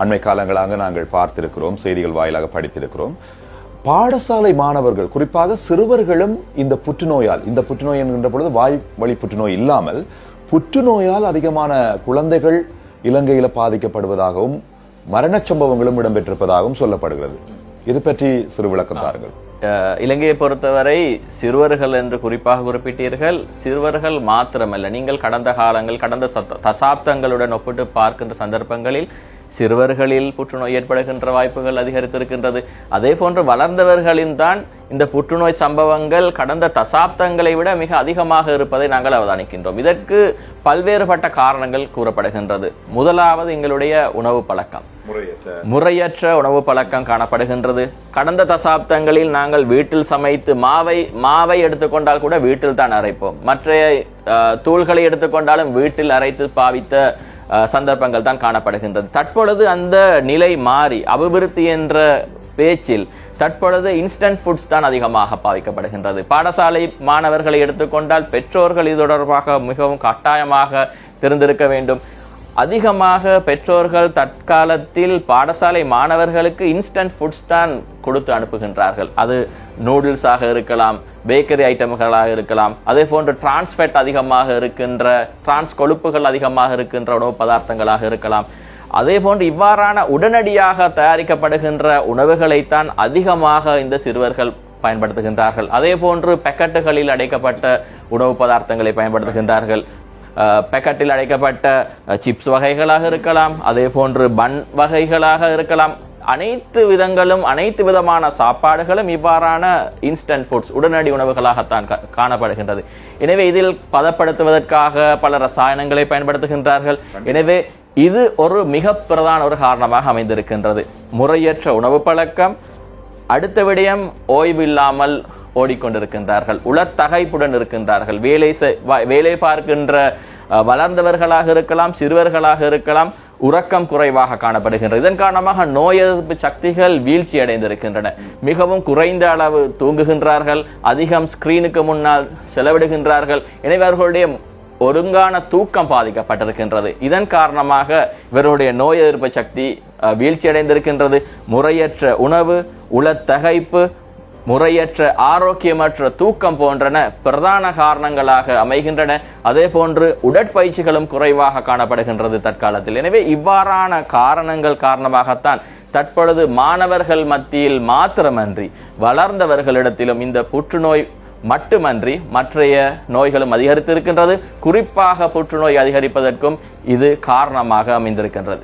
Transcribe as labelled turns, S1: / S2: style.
S1: அண்மை காலங்களாக நாங்கள் பார்த்திருக்கிறோம், செய்திகள் வாயிலாக படித்திருக்கிறோம். பாடசாலை மாணவர்கள், குறிப்பாக சிறுவர்களும் இந்த புற்றுநோயால், இந்த புற்றுநோய் என்கின்ற பொழுது வாய் வழி புற்றுநோய் இல்லாமல் புற்றுநோயால் அதிகமான குழந்தைகள் இலங்கையில பாதிக்கப்படுவதாகவும் மரண சம்பவங்களும் இடம்பெற்றிருப்பதாகவும் சொல்லப்படுகிறது. இது பற்றி சிறு விளக்கம் தாருங்கள்.
S2: இலங்கையை பொறுத்தவரை சிறுவர்கள் என்று குறிப்பாக குறிப்பிட்டீர்கள். சிறுவர்கள் மாத்திரமல்ல, நீங்கள் கடந்த காலங்கள், கடந்த தசாப்தங்களுடன் ஒப்பிட்டு பார்க்கின்ற சந்தர்ப்பங்களில் சிறுவர்களில் புற்றுநோய் ஏற்படுகின்ற வாய்ப்புகள் அதிகரித்திருக்கின்றது. அதே போன்று வளர்ந்தவர்களின் தான் இந்த புற்றுநோய் சம்பவங்கள் கடந்த தசாப்தங்களை விட மிக அதிகமாக இருப்பதை நாங்கள் அவதானிக்கின்றோம். இதற்கு பல்வேறுபட்ட காரணங்கள் கூறப்படுகின்றது. முதலாவது எங்களுடைய உணவு பழக்கம், முறையற்ற உணவு பழக்கம் காணப்படுகின்றது. கடந்த தசாப்தங்களில் நாங்கள் வீட்டில் சமைத்து மாவை எடுத்துக்கொண்டால் கூட வீட்டில் தான் அரைப்போம். மற்ற தூள்களை எடுத்துக்கொண்டாலும் வீட்டில் அரைத்து பாவித்த சந்தர்ப்பங்கள் தான் காணப்படுகின்றது. தற்பொழுது அந்த நிலை மாறி அபிவிருத்தி என்ற பேச்சில் தற்பொழுது இன்ஸ்டன்ட் ஃபுட்ஸ் தான் அதிகமாக பாவிக்கப்படுகின்றது. பாடசாலை மாணவர்களை எடுத்துக்கொண்டால் பெற்றோர்கள் இது தொடர்பாக மிகவும் கட்டாயமாக தெரிந்திருக்க வேண்டும். அதிகமாக பெற்றோர்கள் தற்காலத்தில் பாடசாலை மாணவர்களுக்கு இன்ஸ்டன்ட் ஃபுட்ஸ் தான் கொடுத்து அனுப்புகின்றார்கள். அது நூடுல்ஸாக இருக்கலாம், பேக்கரி ஐட்டம்களாக இருக்கலாம், அதே போன்று டிரான்ஸ்ஃபேட் அதிகமாக இருக்கின்ற, டிரான்ஸ் கொழுப்புகள் அதிகமாக இருக்கின்ற உணவு பதார்த்தங்களாக இருக்கலாம். அதே போன்று இவ்வாறான உடனடியாக தயாரிக்கப்படுகின்ற உணவுகளைத்தான் அதிகமாக இந்த சிறுவர்கள் பயன்படுத்துகின்றார்கள். அதே போன்று பேக்கெட்டுகளில் அடைக்கப்பட்ட உணவு பதார்த்தங்களை பயன்படுத்துகின்றார்கள். பேக்கெட்டில் அடைக்கப்பட்ட சிப்ஸ் வகைகளாக இருக்கலாம், அதே போன்று பன் வகைகளாக இருக்கலாம். அனைத்து விதங்களும், அனைத்து விதமான சாப்பாடுகளும் இவ்வாறான இன்ஸ்டன்ட் ஃபுட்ஸ், உடனடி உணவுகளாகத்தான் காணப்படுகின்றது. எனவே இதில் பதப்படுத்துவதற்காக பல ரசாயனங்களை பயன்படுத்துகின்றார்கள். எனவே இது ஒரு மிக பிரதான ஒரு காரணமாக அமைந்திருக்கின்றது. முறையற்ற உணவு பழக்கம். அடுத்த விடயம், ஓய்வு இல்லாமல் ஓடிக்கொண்டிருக்கின்றார்கள், உளத்தகைப்புடன் இருக்கின்றார்கள். வேலை பார்க்கின்ற வளர்ந்தவர்களாக இருக்கலாம், சிறுவர்களாக இருக்கலாம், உறக்கம் குறைவாக காணப்படுகின்றது. இதன் காரணமாக நோய் எதிர்ப்பு சக்திகள் வீழ்ச்சி அடைந்திருக்கின்றன. மிகவும் குறைந்த அளவு தூங்குகின்றார்கள், அதிகம் ஸ்கிரீனுக்கு முன்னால் செலவிடுகின்றார்கள். எனவே அவர்களுடைய ஒழுங்கான தூக்கம் பாதிக்கப்பட்டிருக்கின்றது. இதன் காரணமாக இவருடைய நோய் எதிர்ப்பு சக்தி வீழ்ச்சி அடைந்திருக்கின்றது. முறையற்ற உணவு, உளத்தகைப்பு, முறையற்ற ஆரோக்கியமற்ற தூக்கம் போன்றன பிரதான காரணங்களாக அமைகின்றன. அதே போன்று உடற்பயிற்சிகளும் குறைவாக காணப்படுகின்றது தற்காலத்தில். எனவே இவ்வாறான காரணங்கள் காரணமாகத்தான் தற்பொழுது மாணவர்கள் மத்தியில் மாத்திரமன்றி வளர்ந்தவர்களிடத்திலும் இந்த புற்றுநோய் மட்டுமன்றி மற்றைய நோய்களும் அதிகரித்திருக்கின்றது. குறிப்பாக புற்றுநோய் அதிகரிப்பதற்கும் இது காரணமாக அமைந்திருக்கின்றது.